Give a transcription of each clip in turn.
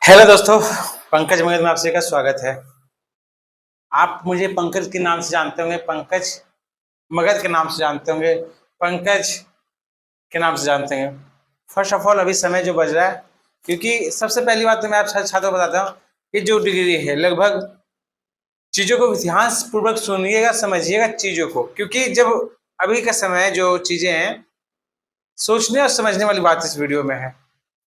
Hello दोस्तों, पंकज मगध में आप सभी का स्वागत है। आप मुझे पंकज के नाम से जानते होंगे, पंकज मगध के नाम से जानते होंगे, पंकज के नाम से जानते हैं। फर्स्ट ऑफ ऑल अभी समय जो बज रहा है, क्योंकि सबसे पहली बात तो मैं आप छात्रों को बताता हूँ कि जो डिग्री है लगभग चीज़ों को ध्यान पूर्वक सुनिएगा, समझिएगा चीज़ों को, क्योंकि जब अभी का समय जो चीज़ें हैं सोचने और समझने वाली बात इस वीडियो में है।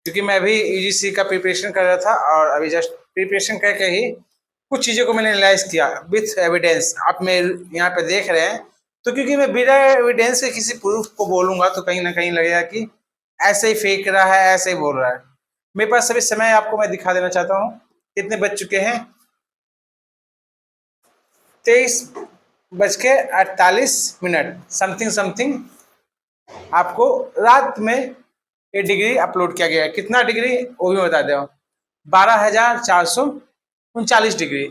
क्योंकि मैं अभी यूजीसी का प्रिपरेशन कर रहा था और अभी जस्ट प्रिपरेशन करके ही कुछ चीज़ों को मैंने एनालाइज किया विथ एविडेंस। आप मेरे यहाँ पे देख रहे हैं, तो क्योंकि मैं बिना एविडेंस के किसी प्रूफ को बोलूंगा तो कहीं ना कहीं लगेगा कि ऐसे ही फेंक रहा है, ऐसे ही बोल रहा है। मेरे पास अभी समय आपको मैं दिखा देना चाहता हूँ कितने बज चुके हैं। 23:48 समथिंग समथिंग आपको रात में ये डिग्री अपलोड किया गया है। कितना डिग्री वो भी बता दे, 12,439 डिग्री।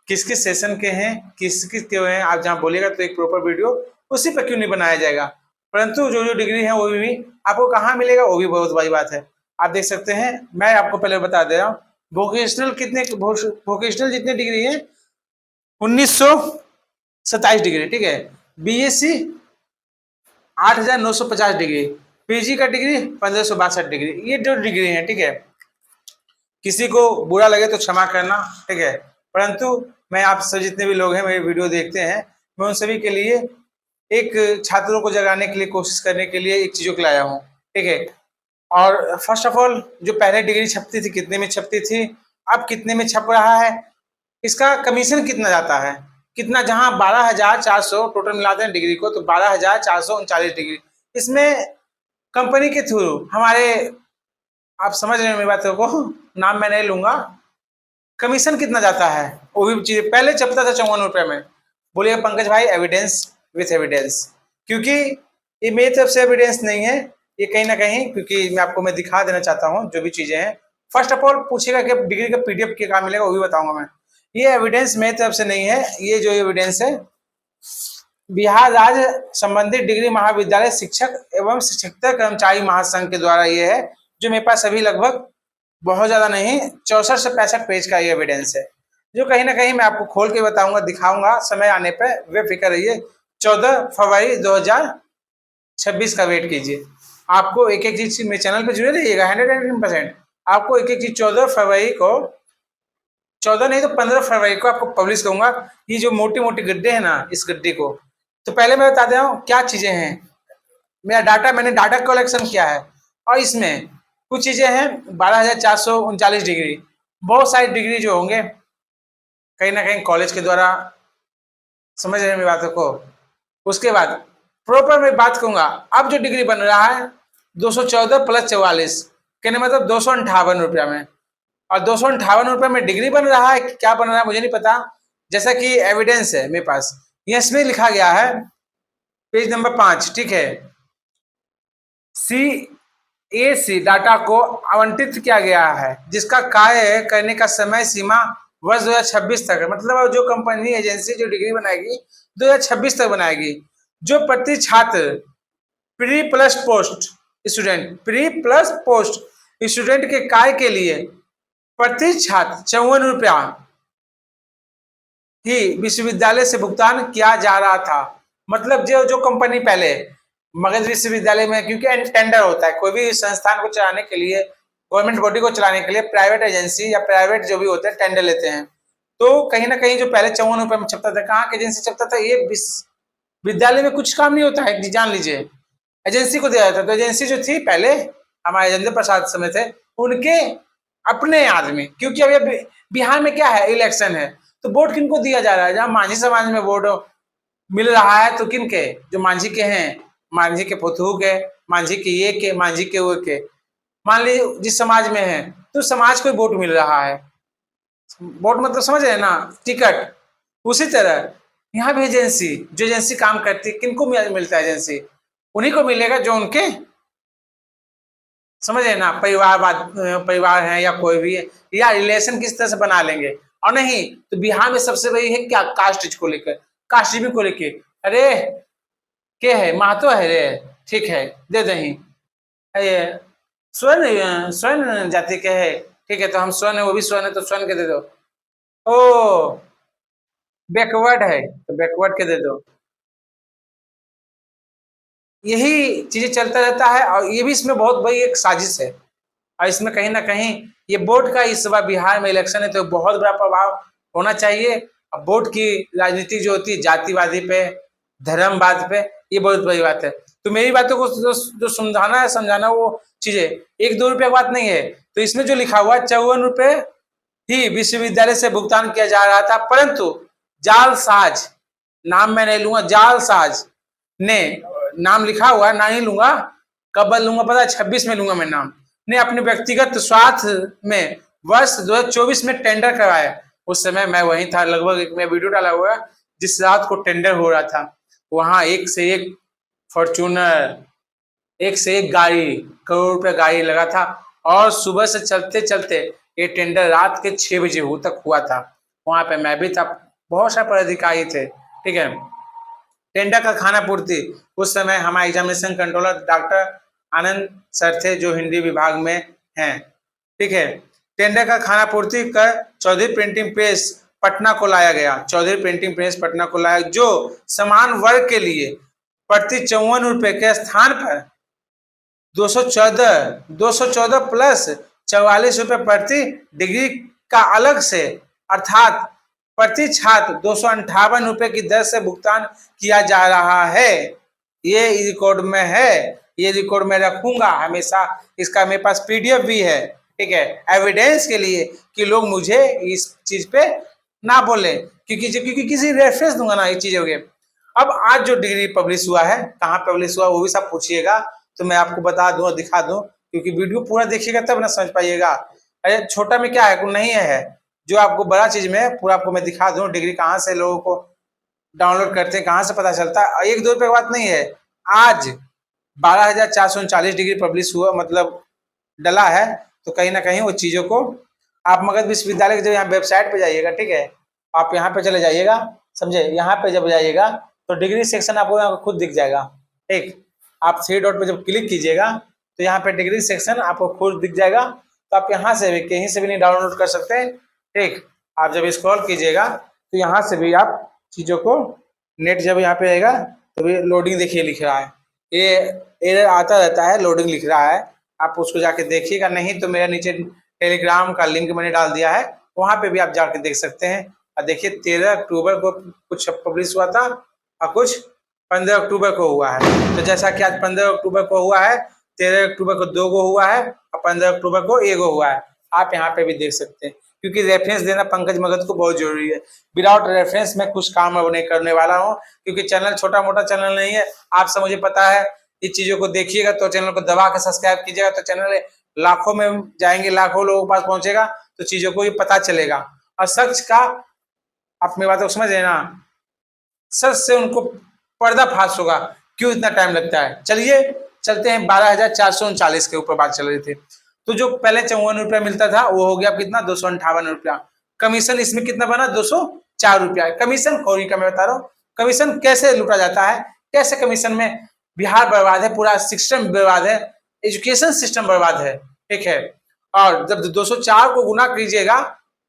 किस किस सेशन के हैं, किस किस के हैं, आप जहाँ बोलिएगा तो एक प्रॉपर वीडियो उसी पर क्यों नहीं बनाया जाएगा। परंतु जो जो डिग्री है वो भी आपको कहाँ मिलेगा वो भी बहुत बड़ी बात है। आप देख सकते हैं, मैं आपको पहले बता दे रहा हूँ वोकेशनल वोकेशनल जितने डिग्री है 1927 डिग्री, ठीक है। बीएससी 8,950 डिग्री, पीजी का डिग्री 1,562 डिग्री। ये जो डिग्री है, ठीक है, किसी को बुरा लगे तो क्षमा करना, ठीक है। परंतु मैं आप सब जितने भी लोग हैं मेरी वीडियो देखते हैं, मैं उन सभी के लिए एक छात्रों को जगाने के लिए, कोशिश करने के लिए एक चीज़ों को लाया हूँ, ठीक है। और फर्स्ट ऑफ ऑल जो पहले डिग्री छपती थी कितने में छपती थी, अब कितने में छप रहा है, इसका कमीशन कितना जाता है, कितना, जहां 12,400 टोटल मिलाते हैं डिग्री को तो 12,439 डिग्री। इसमें कंपनी के थ्रू हमारे, आप समझ रहे हैं मेरी बातों को, नाम मैं नहीं लूंगा, कमीशन कितना जाता है वो भी चीज पहले छपता था 54 रुपये में। बोलिए पंकज भाई एविडेंस विथ एविडेंस, क्योंकि ये मेरी तरफ से एविडेंस नहीं है, ये कहीं ना कहीं, क्योंकि मैं आपको मैं दिखा देना चाहता हूँ जो भी चीजें हैं। फर्स्ट ऑफ ऑल पूछेगा कि डिग्री का पीडीएफ के कहाँ मिलेगा वो भी बताऊंगा मैं। ये एविडेंस मेरी तरफ से नहीं है, ये जो एविडेंस है बिहार राज्य संबंधित डिग्री महाविद्यालय शिक्षक एवं शिक्षकेतर कर्मचारी महासंघ के द्वारा ये है, जो मेरे पास अभी लगभग बहुत ज्यादा नहीं 64 से 65 पेज का ये एविडेंस है, जो कहीं ना कहीं मैं आपको खोल के बताऊंगा, दिखाऊंगा समय आने पर, बेफिक्र रहिए। 14 फरवरी 2026 का वेट कीजिए। आपको एक एक चीज मेरे चैनल पे जुड़े रहिएगा 110%। आपको एक एक चीज 14 फरवरी को, 14 नहीं तो 15 फरवरी को आपको पब्लिश करूंगा। ये जो मोटी मोटी गड्ढे हैं ना, इस गड्ढे को तो पहले मैं बता दे हूँ क्या चीजें हैं। मेरा डाटा, मैंने डाटा कलेक्शन किया है और इसमें कुछ चीजें हैं 12,439 डिग्री। बहुत सारी डिग्री जो होंगे कहीं ना कहीं कॉलेज के द्वारा, समझ रहे हैं मेरी बातों को। उसके बाद प्रॉपर मैं बात करूंगा, अब जो डिग्री बन रहा है 214 + 44, कहने मतलब 258 रुपया में, और 258 रुपये में डिग्री बन रहा है। क्या बन रहा है मुझे नहीं पता, जैसा कि एविडेंस है मेरे पास, इसमें लिखा गया है पेज नंबर 5, ठीक है। CAC डाटा को आवंटित किया गया है जिसका कार्य करने का समय सीमा वर्ष 2026 तक है। मतलब जो कंपनी एजेंसी जो डिग्री बनाएगी 2026 तक बनाएगी। जो प्रति छात्र प्री प्लस पोस्ट स्टूडेंट के कार्य के लिए प्रति छात्र 54 रुपया ही विश्वविद्यालय से भुगतान किया जा रहा था। मतलब जो कंपनी पहले मगध विश्वविद्यालय में, क्योंकि टेंडर होता है कोई भी संस्थान को चलाने के लिए, गवर्नमेंट बॉडी को चलाने के लिए प्राइवेट एजेंसी या प्राइवेट जो भी होते हैं टेंडर लेते हैं। तो कहीं ना कहीं जो पहले 54 रुपये में छपता था, कहाँ की एजेंसी छपता था, ये विद्यालय में कुछ काम नहीं होता है, जान लीजिए, एजेंसी को दिया जाता। तो एजेंसी जो थी पहले हमारे राजेंद्र प्रसाद समय थे, उनके अपने आदमी, क्योंकि अभी बिहार में क्या है, इलेक्शन है, तो वोट किनको दिया जा रहा है, जहाँ मांझी समाज में वोट मिल रहा है तो किन के, जो मांझी के हैं, मांझी के पुतहू के, मांझी के ये के, मांझी के वो के, मान लीजिए जिस समाज में है तो समाज को वोट मिल रहा है। वोट मतलब समझ रहे हैं ना, टिकट। उसी तरह यहाँ भी एजेंसी, जो एजेंसी काम करती है, किनको मिलता है एजेंसी, उन्हीं को मिलेगा जो उनके, समझ रहे ना, परिवार है या कोई भी है, या रिलेशन किस तरह से बना लेंगे। और नहीं तो बिहार में सबसे बड़ी है क्या, कास्ट को लेकर, कास्टिज्म को लेकर। अरे के है, महतो है रे, ठीक है दे दही, स्वर्ण स्वर्ण जाति के है, ठीक है, तो हम स्वर्ण है, वो भी स्वर्ण है, तो स्वर्ण के दे दो। ओ बैकवर्ड है तो बैकवर्ड के दे दो। यही चीजें चलता रहता है, और ये भी इसमें बहुत बड़ी एक साजिश है। और इसमें कहीं ना कहीं ये वोट का इस बार बिहार में इलेक्शन है, तो बहुत बड़ा प्रभाव होना चाहिए। अब वोट की राजनीति जो होती है जातिवादी पे, धर्मवाद पे, ये बहुत बड़ी बात है। तो मेरी बातों को जो समझाना है, समझाना, वो चीजें 1-2 रुपए की बात नहीं है। तो इसमें जो लिखा हुआ 54 रुपए ही विश्वविद्यालय से भुगतान किया जा रहा था, परंतु जालसाज, नाम मैं नहीं लूंगा, जालसाज ने, नाम लिखा हुआ है, ना ही लूंगा, कब लूंगा पता है, 26 में लूंगा मैं नाम, ने अपने व्यक्तिगत स्वार्थ में वर्ष 2024 में टेंडर करवाया। उस समय मैं वहीं था, लगभग एक मैं वीडियो डाला हुआ है जिस रात को टेंडर हो रहा था। वहां एक से एक फॉर्च्यूनर, एक से एक गाड़ी, करोड़ रुपए गाड़ी लगा था, और सुबह से चलते चलते ये टेंडर रात के 6 बजे तक हुआ था। वहां पे मैं भी था, बहुत सारे पदाधिकारी थे, ठीक है। टेंडर का खाना पूर्ति, उस समय हमारे एग्जामिनेशन कंट्रोलर डॉक्टर आनंद सर थे, जो हिंदी विभाग में हैं, ठीक है। टेंडर का खाना पूर्ति कर चौधरी प्रिंटिंग प्रेस पटना को लाया गया, चौधरी प्रिंटिंग प्रेस पटना को लाया, जो समान वर्ग के लिए प्रति 54 रुपए के स्थान पर 214 प्लस 44 रुपए प्रति डिग्री का अलग से, अर्थात प्रति छात्र 258 रुपए की दर से भुगतान किया जा रहा है। ये रिकॉर्ड में है, ये रिकॉर्ड में रखूंगा हमेशा, इसका मेरे पास पीडीएफ भी है, ठीक है, एविडेंस के लिए, कि लोग मुझे इस चीज पे ना बोले, क्योंकि किसी रेफरेंस दूंगा ना ये चीजों के। अब आज जो डिग्री पब्लिश हुआ है, कहाँ पब्लिश हुआ वो भी सब पूछिएगा, तो मैं आपको बता दूं और दिखा दूं, क्योंकि वीडियो पूरा देखिएगा तब ना समझ पाइएगा। अरे छोटा में क्या है, कुछ नहीं है, जो आपको बड़ा चीज में पूरा आपको मैं दिखा दूं, डिग्री कहाँ से लोगों को डाउनलोड करते हैं, कहाँ से पता चलता है। 1-2 रुपए की बात नहीं है, आज 12,439 डिग्री पब्लिश हुआ, मतलब डला है। तो कहीं ना कहीं वो चीजों को आप मगध विश्वविद्यालय के जब यहाँ वेबसाइट पे जाइएगा, ठीक है, आप यहाँ पे चले जाइएगा, समझे, यहाँ पे जब जाइएगा तो डिग्री सेक्शन आपको यहाँ खुद दिख जाएगा, ठीक। आप 3 डॉट पे जब क्लिक कीजिएगा तो यहाँ पे डिग्री सेक्शन आपको खुद दिख जाएगा। तो आप यहाँ से भी कहीं से भी नहीं डाउनलोड कर सकते, ठीक। आप जब स्क्रॉल कीजिएगा तो यहाँ से भी आप चीजों को, नेट जब यहाँ पे आएगा तो लोडिंग देखिए लिख रहा है, ये एरर आता रहता है, लोडिंग लिख रहा है, आप उसको जाके देखिएगा। नहीं तो मेरा नीचे टेलीग्राम का लिंक मैंने डाल दिया है, वहां पे भी आप जाके देख सकते हैं। और देखिए 13 अक्टूबर को कुछ पब्लिश हुआ था और कुछ 15 अक्टूबर को हुआ है। तो जैसा कि आज 15 अक्टूबर को हुआ है, 13 अक्टूबर को 2 गो हुआ है और 15 अक्टूबर को 1 गो हुआ है, आप यहाँ पे भी देख सकते हैं। क्योंकि रेफरेंस देना पंकज मगध को बहुत जरूरी है, विदाउट रेफरेंस में कुछ काम अब नहीं करने वाला हूँ, क्योंकि चैनल छोटा मोटा चैनल नहीं है, आप सब मुझे पता है। इस चीजों को देखिएगा तो चैनल को दबा के सब्सक्राइब कीजिएगा, तो चैनल लाखों में जाएंगे, लाखों लोगों के पास पहुंचेगा, तो चीजों को ये पता चलेगा। और सच का, आप मेरी बात को समझ रहे ना, सच से उनको पर्दाफाश होगा, क्यों इतना टाइम लगता है। चलिए चलते हैं, 12,439 के ऊपर बात चल रही थी। तो जो पहले 54 रुपया मिलता था वो हो गया कितना, 258 रुपया। कमीशन इसमें कितना बना, 204 रुपया। कमीशन खोरी का मैं बता रहा हूँ, कमीशन कैसे लूटा जाता है, कैसे कमीशन में बिहार बर्बाद है, पूरा सिस्टम बर्बाद है, एजुकेशन सिस्टम बर्बाद है, ठीक है। और जब 204 को गुना कीजिएगा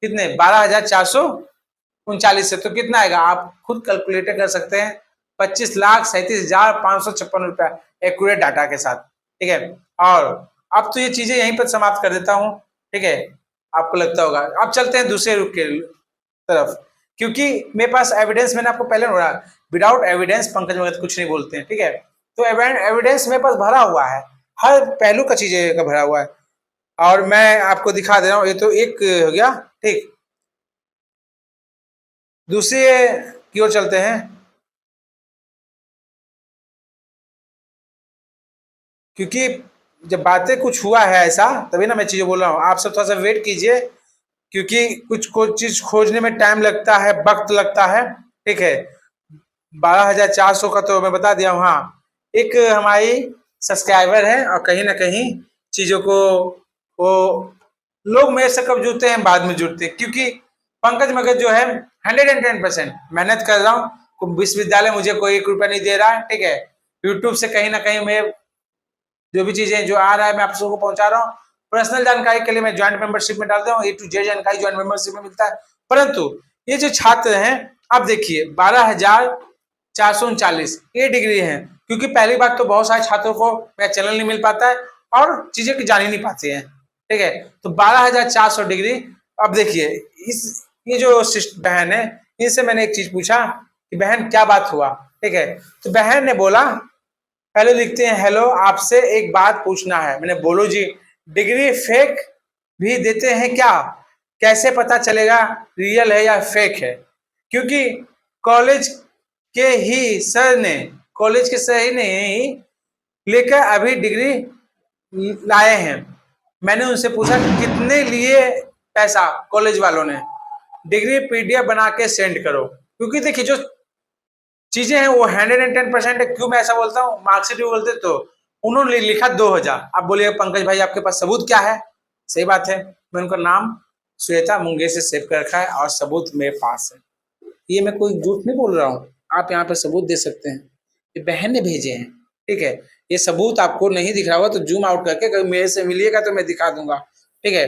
कितने, 12,439 से, तो कितना आएगा, आप खुद कैलकुलेटर कर सकते हैं, 25,37,556 रुपया एक्यूरेट डाटा के साथ, ठीक है। और अब तो ये चीजें यहीं पर समाप्त कर देता हूँ, ठीक है, आपको लगता होगा। अब चलते हैं दूसरे रुख के तरफ, क्योंकि मेरे पास एविडेंस, मैंने आपको पहले बोला, विदाउट एविडेंस पंकज मगध कुछ नहीं बोलते हैं, ठीक है। तो एविडेंस मेरे पास भरा हुआ है, हर पहलू का चीजें का भरा हुआ है, और मैं आपको दिखा दे रहा हूँ। ये तो एक हो गया, ठीक। दूसरे की ओर चलते हैं, क्योंकि जब बातें कुछ हुआ है ऐसा, तभी ना मैं चीजें बोल रहा हूँ। आप सब थोड़ा सा वेट कीजिए, क्योंकि कुछ चीज खोजने में टाइम लगता है, वक्त लगता है, ठीक है। 12,400 का तो मैं बता दिया हूँ। हाँ, एक हमारी सब्सक्राइबर है, और कहीं ना कहीं चीजों को वो लोग मेरे से कब जुड़ते हैं, बाद में जुड़ते हैं, क्योंकि पंकज मगध जो है 110% मेहनत कर रहा हूँ। विश्वविद्यालय मुझे कोई 1 रुपया नहीं दे रहा है, ठीक है। यूट्यूब से कहीं ना कहीं मैं जो भी चीजें जो आ रहा है मैं आप सबको पहुंचा रहा हूँ, पर्सनल जानकारी के लिए मैं ज्वाइंट मेंबरशिप में डालता हूँ, A to Z जानकारी ज्वाइंट मेंबरशिप में मिलता है। परंतु ये जो छात्र हैं, अब देखिए 12,439 ये डिग्री है, क्योंकि पहली बात तो बहुत सारे छात्रों को मेरा चैनल नहीं मिल पाता है और चीजें की जान ही नहीं पाते हैं, ठीक है। तो 12,400 डिग्री। अब देखिए इस ये जो बहन है, इनसे मैंने एक चीज पूछा कि बहन क्या बात हुआ, ठीक है। तो बहन ने बोला, हेलो लिखते हैं, हेलो आपसे एक बात पूछना है। मैंने बोलो जी। डिग्री फेक भी देते हैं क्या? कैसे पता चलेगा रियल है या फेक है? क्योंकि कॉलेज के ही सर ने कॉलेज के सर ही नहीं लेकर अभी डिग्री लाए हैं। मैंने उनसे पूछा कि कितने लिए पैसा कॉलेज वालों ने? डिग्री पीडीएफ बना के सेंड करो। क्योंकि देखिए जो चीजें हैं वो 110% है। क्यों मैं ऐसा बोलता हूँ? मार्कशीट भी बोलते तो उन्होंने लिखा 2000। अब बोलिए पंकज भाई आपके पास सबूत क्या है? सही बात है, मैं उनका नाम श्वेता मुंगे से सेव कर रखा है और सबूत मेरे पास है। ये मैं कोई झूठ नहीं बोल रहा हूँ, आप यहाँ पे सबूत दे सकते हैं। ये बहन ने भेजे हैं, ठीक है। ये सबूत आपको नहीं दिख रहा होगा तो जूम आउट करके कभी मेरे से मिलिएगा तो मैं दिखा दूंगा, ठीक है।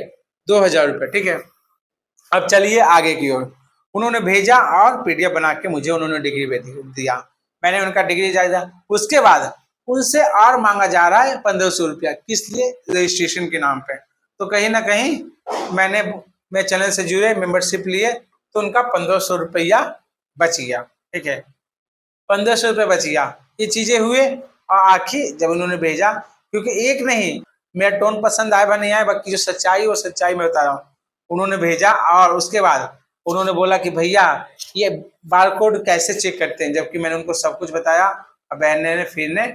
2000 रुपये, ठीक है। अब चलिए आगे की ओर। उन्होंने भेजा और पीडीएफ बना के मुझे उन्होंने डिग्री दिया। मैंने उनका डिग्री दिया। उसके बाद उनसे और मांगा जा रहा है 1500 रुपया। किस लिए? रजिस्ट्रेशन के नाम पे। तो कहीं ना कहीं मैं चैनल से जुड़े, मेंबरशिप लिए, तो उनका 1500 रुपया बच गया, ठीक है। 1500 रुपये बच गया। ये चीजें हुए और आखिर जब उन्होंने भेजा, क्योंकि एक नहीं, मेरा टोन पसंद आया नहीं आया, बाकी जो सच्चाई वो सच्चाई मैं बता रहा हूँ। उन्होंने भेजा और उसके बाद उन्होंने बोला कि भैया ये बारकोड कैसे चेक करते हैं, जबकि मैंने उनको सब कुछ बताया और बहन ने फिर ने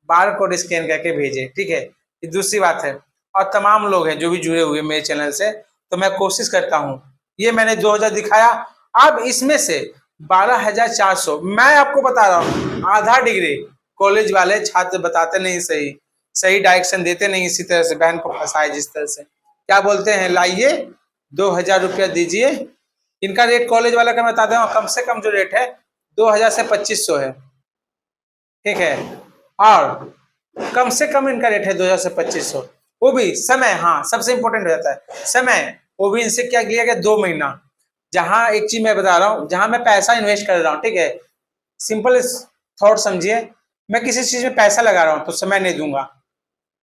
बारकोड स्कैन करके भेजे, ठीक है। ये दूसरी बात है। और तमाम लोग हैं जो भी जुड़े हुए मेरे चैनल से, तो मैं कोशिश करता हूँ, ये मैंने 2000 दिखाया। अब इसमें से 12,400 मैं आपको बता रहा हूँ, आधा डिग्री कॉलेज वाले छात्र बताते नहीं, सही डायरेक्शन देते नहीं। इसी तरह से बहन को फंसाए जिस तरह से, क्या बोलते हैं, लाइए 2000 रुपया दीजिए। इनका रेट कॉलेज वाला का मैं बता दूं, कम से कम जो रेट है 2000 से 2500 है, ठीक है। और कम से कम इनका रेट है 2000 से 2500। वो भी समय, हाँ सबसे इंपॉर्टेंट हो जाता है समय। वो भी इनसे क्या लिया गया, 2 महीना। जहां एक चीज मैं बता रहा हूँ, जहां मैं पैसा इन्वेस्ट कर रहा हूँ, ठीक है, सिंपल थॉट समझिए, मैं किसी चीज में पैसा लगा रहा हूँ तो समय नहीं दूंगा।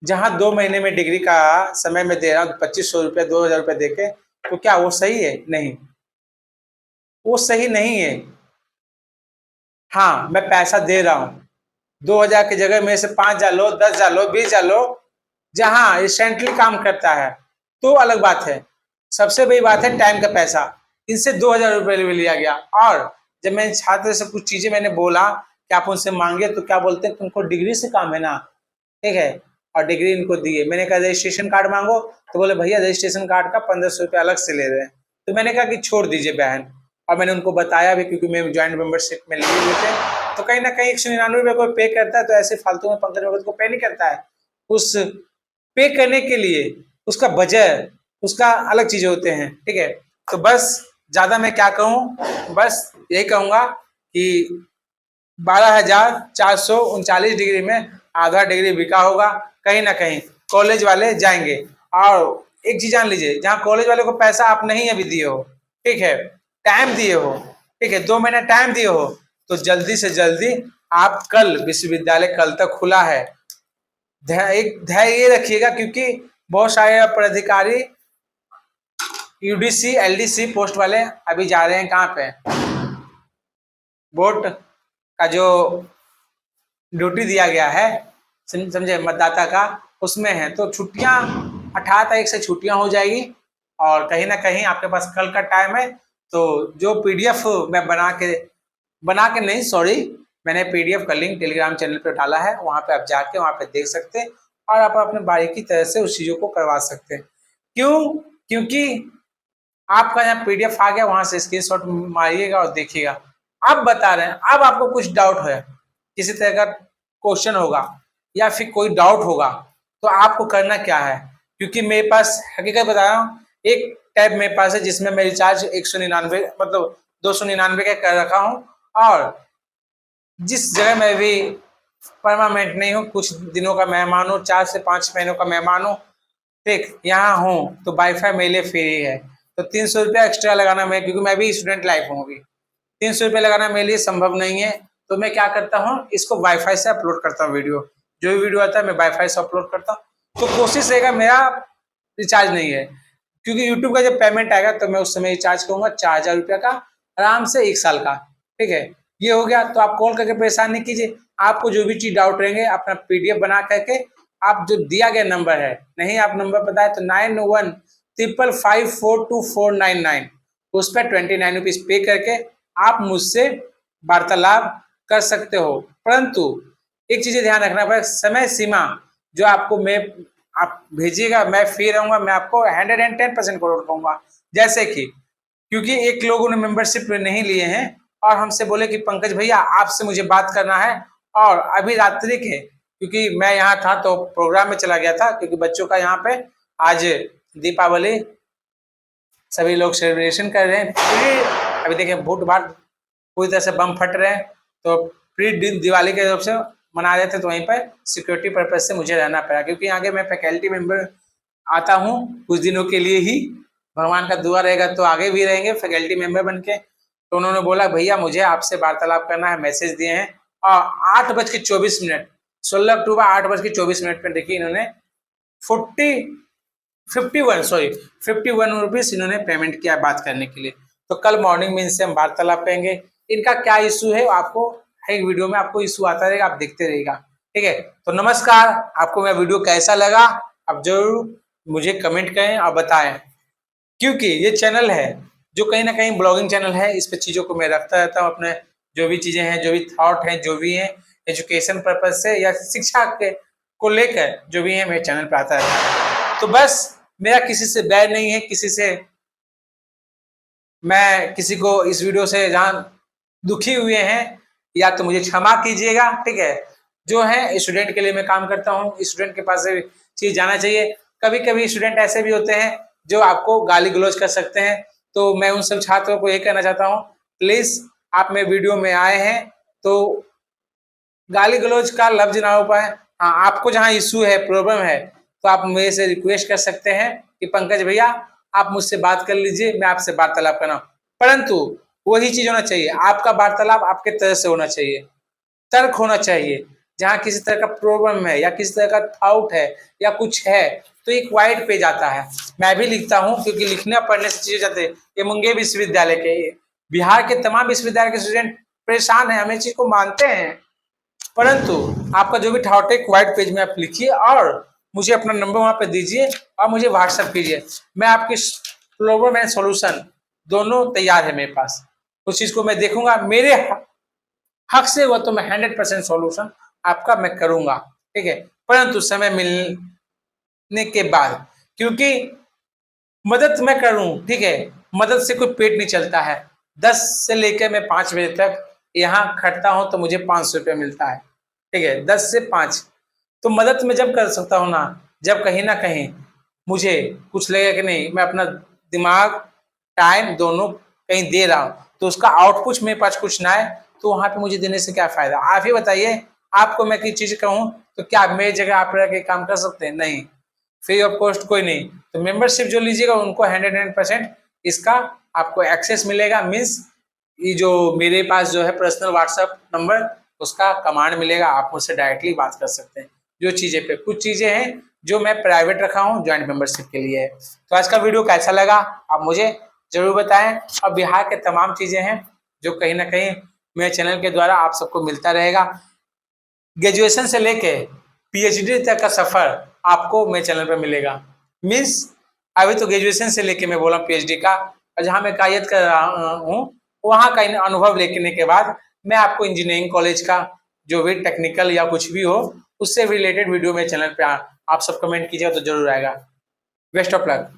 जहां 2 महीने में डिग्री का समय में दे रहा हूँ 2500 रुपया, 2000 रुपया देके, तो क्या वो सही है? नहीं, वो सही नहीं है। हाँ मैं पैसा दे रहा हूँ, 2000 की जगह मेरे से 5000 लो, 10,000 लो, 20,000 लो, जहां इंस्टेंटली काम करता है तो अलग बात है। सबसे बड़ी बात है टाइम का पैसा। इनसे 2000 रुपये लिया गया। और जब मैंने छात्र से कुछ चीजें मैंने बोला कि आप उनसे मांगे, तो क्या बोलते हैं, तुमको डिग्री से काम है ना, ठीक है। और डिग्री इनको दिए। मैंने कहा रजिस्ट्रेशन कार्ड मांगो, तो बोले भैया रजिस्ट्रेशन कार्ड का 1500 रुपया अलग से ले रहे हैं। तो मैंने कहा कि छोड़ दीजिए बहन। और मैंने उनको बताया भी, क्योंकि मैं ज्वाइंट मेंबरशिप में लिए हुए थे, तो कहीं ना कहीं 199 रुपये कोई पे करता है तो ऐसे फालतू में पंकज भगत को पे नहीं करता है। उस पे करने के लिए उसका बजट, उसका अलग चीजें होते हैं, ठीक है। तो बस ज्यादा मैं क्या कहूँ, बस यही कहूंगा कि 12,439 डिग्री में आधा डिग्री बिका होगा। कहीं ना कहीं कॉलेज वाले जाएंगे। और एक चीज जान लीजिए, जहाँ कॉलेज वाले को पैसा आप नहीं अभी दिए हो, ठीक है, टाइम दिए हो, ठीक है, 2 महीना टाइम दिए हो, तो जल्दी से जल्दी आप कल, विश्वविद्यालय कल तक खुला है, एक धैर्य ये रखिएगा, क्योंकि बहुत सारे पदाधिकारी यूडीसी एलडीसी पोस्ट वाले अभी जा रहे हैं कहाँ पे, वोट का जो ड्यूटी दिया गया है, समझे, मतदाता का, उसमें है। तो छुट्टियां 18 तारीख से छुट्टियां हो जाएगी। और कहीं ना कहीं आपके पास कल का टाइम है, तो जो पीडीएफ मैं बना के नहीं, सॉरी, मैंने पीडीएफ का लिंक टेलीग्राम चैनल पे डाला है, वहां पे आप जाके वहां पे देख सकते हैं और आप अपने बारीकी तरह से उस चीजों को करवा सकते हैं। क्यों? क्योंकि आपका यहाँ पीडीएफ आ गया, वहां से स्क्रीनशॉट मारिएगा और देखिएगा। अब बता रहे हैं, अब आपको कुछ डाउट है, किसी तरह का क्वेश्चन होगा या फिर कोई डाउट होगा, तो आपको करना क्या है, क्योंकि मेरे पास हकीकत बता रहा हूँ, एक टैब मेरे पास है जिसमें मैं रिचार्ज 199 मतलब 299 का कर रखा हूँ। और जिस जगह मैं भी परमानेंट नहीं हूँ, कुछ दिनों का मेहमान हूँ, 4 से 5 महीनों का मेहमान हूँ, ठीक, यहाँ हूँ तो वाईफाई मेरे लिए फ्री है, तो 300 रुपया एक्स्ट्रा लगाना मैं, क्योंकि मैं भी स्टूडेंट लाइफ हूँ अभी, 300 रुपया लगाना मेरे लिए संभव नहीं है। तो मैं क्या करता हूँ, इसको वाईफाई से अपलोड करता हूँ वीडियो, जो भी वीडियो आता है मैं वाईफाई से अपलोड करता हूँ। तो कोशिश रहेगा मेरा रिचार्ज नहीं है, क्योंकि यूट्यूब का जब पेमेंट आएगा तो मैं उस समय रिचार्ज करूंगा 4000 रुपया का, आराम से 1 साल का। ठीक है, ये हो गया। तो आप कॉल करके परेशान नहीं कीजिए, आपको जो भी चीज डाउट रहेंगे अपना पीडीएफ बना करके आप जो दिया गया नंबर है, नहीं आप नंबर बताए तो 9155542499, उस पर 29 रुपीज पे करके आप मुझसे वार्तालाप कर सकते हो। परंतु एक चीज ध्यान रखना पड़ेगा, समय सीमा जो आपको मैं आप भेजिएगा मैं फ्री रहूंगा, मैं आपको 110% करोड़ कहूंगा। जैसे कि क्योंकि एक लोगों ने मेंबरशिप नहीं लिए हैं और हमसे बोले कि पंकज भैया आपसे मुझे बात करना है, और अभी रात्रि के, क्योंकि मैं यहाँ था तो प्रोग्राम में चला गया था, क्योंकि बच्चों का यहाँ पे आज दीपावली सभी लोग सेलिब्रेशन कर रहे हैं। अभी देखिए भूट भाट पूरी तरह से बम फट रहे हैं, तो प्री दिवाली के तरफ से मना रहे थे, तो वहीं पर सिक्योरिटी पर्पज से मुझे रहना पड़ा, क्योंकि आगे मैं फैकल्टी मेंबर आता हूँ कुछ दिनों के लिए ही, भगवान का दुआ रहेगा तो आगे भी रहेंगे फैकल्टी मेंबर बन के। तो उन्होंने बोला भैया मुझे आपसे वार्तालाप करना है, मैसेज दिए हैं, और 8:24 16 अक्टूबर 8:24 पर देखिए इन्होंने 51 रुपीज इन्होंने पेमेंट किया बात करने के लिए। तो कल मॉर्निंग में इनसे हम वार्तालाप करेंगे, इनका क्या इशू है आपको एक वीडियो में आपको इशू आता रहेगा, आप देखते रहेगा। ठीक है, तो नमस्कार, आपको मेरा वीडियो कैसा लगा आप जरूर मुझे कमेंट करें और बताएं, क्योंकि ये चैनल है जो कहीं ना कहीं ब्लॉगिंग चैनल है, इस पे चीज़ों को मैं रखता रहता हूँ, अपने जो भी चीज़ें हैं, जो भी थॉट हैं, जो भी हैं एजुकेशन पर्पज से या शिक्षा के को लेकर जो भी है मेरे चैनल पे आता है। तो बस मेरा किसी से बैर नहीं है, किसी से मैं किसी को इस वीडियो से जहाँ दुखी हुए हैं या तो मुझे क्षमा कीजिएगा। ठीक है, जो है स्टूडेंट के लिए मैं काम करता हूँ, स्टूडेंट के पास से चीज जाना चाहिए। कभी कभी स्टूडेंट ऐसे भी होते हैं जो आपको गाली गलौज कर सकते हैं, तो मैं उन सब छात्रों को ये कहना चाहता हूँ, प्लीज आप मेरे वीडियो में आए हैं तो गाली गलौज का लफ्ज ना हो पाए। हाँ, आपको जहाँ इशू है, प्रॉब्लम है, तो आप मेरे से रिक्वेस्ट कर सकते हैं कि पंकज भैया आप मुझसे बात कर लीजिए, मैं आपसे वार्तालाप करना, परंतु वही चीज होना चाहिए, आपका वार्तालाप आपके तरह से होना चाहिए, तर्क होना चाहिए। जहाँ किसी तरह का प्रॉब्लम है या किसी तरह का थाउट है या कुछ है, तो एक वाइट पेज आता है, मैं भी लिखता हूँ, क्योंकि लिखने पढ़ने से चीजें जाते हैं। ये मुंगेर विश्वविद्यालय के, बिहार के तमाम विश्वविद्यालय के स्टूडेंट परेशान है, हमें चीज को मानते हैं, परंतु आपका जो भी थाउट है व्हाइट पेज में आप लिखिए और मुझे अपना नंबर वहां पे दीजिए और मुझे व्हाट्सएप कीजिए, मैं आपकी प्रॉब्लम एंड सॉल्यूशन दोनों तैयार है मेरे पास। उस चीज को मैं देखूंगा, मेरे हक से हुआ तो मैं 100% सॉल्यूशन आपका मैं करूंगा। ठीक है, परंतु समय मिलने के बाद, क्योंकि मदद मैं करूं, ठीक है, मदद से कोई पेट नहीं चलता है। 10 से लेकर मैं 5 बजे तक यहाँ खटता हूँ तो मुझे 500 रुपया मिलता है। ठीक है, 10 से 5, तो मदद मैं जब कर सकता हूँ ना, जब कहीं ना कहीं मुझे कुछ लगेगा कि नहीं मैं अपना दिमाग टाइम दोनों कहीं दे रहा हूँ, तो उसका आउटपुट मेरे पास कुछ ना आए, तो वहां पे मुझे देने से क्या फायदा। आप ही बताइए, आपको मैं कोई चीज कहूँ तो क्या मेरी जगह आप रह के काम कर सकते हैं? नहीं, फ्री ऑफ कॉस्ट कोई नहीं। तो मेंबरशिप जो लीजिएगा उनको 100% इसका आपको एक्सेस मिलेगा, मीन्स ये जो मेरे पास जो है पर्सनल व्हाट्सएप नंबर, उसका कमांड मिलेगा, आप मुझसे डायरेक्टली बात कर सकते हैं। जो चीजें पे कुछ चीजें हैं जो मैं प्राइवेट रखा हूँ ज्वाइंट मेंबरशिप के लिए है। तो आज का वीडियो कैसा लगा आप मुझे जरूर बताएं, और बिहार के तमाम चीजें हैं जो कहीं ना कहीं मेरे चैनल के द्वारा आप सबको मिलता रहेगा। ग्रेजुएशन से लेके पीएचडी तक का सफर आपको मेरे चैनल पर मिलेगा। मीन्स अभी तो ग्रेजुएशन से लेके मैं बोला पीएचडी का, और जहाँ मैं कायद कर रहा हूँ वहाँ का अनुभव लेने के बाद मैं आपको इंजीनियरिंग कॉलेज का जो भी टेक्निकल या कुछ भी हो उससे रिलेटेड वीडियो मेरे चैनल पे आप सब कमेंट कीजिएगा तो जरूर आएगा। Best of luck.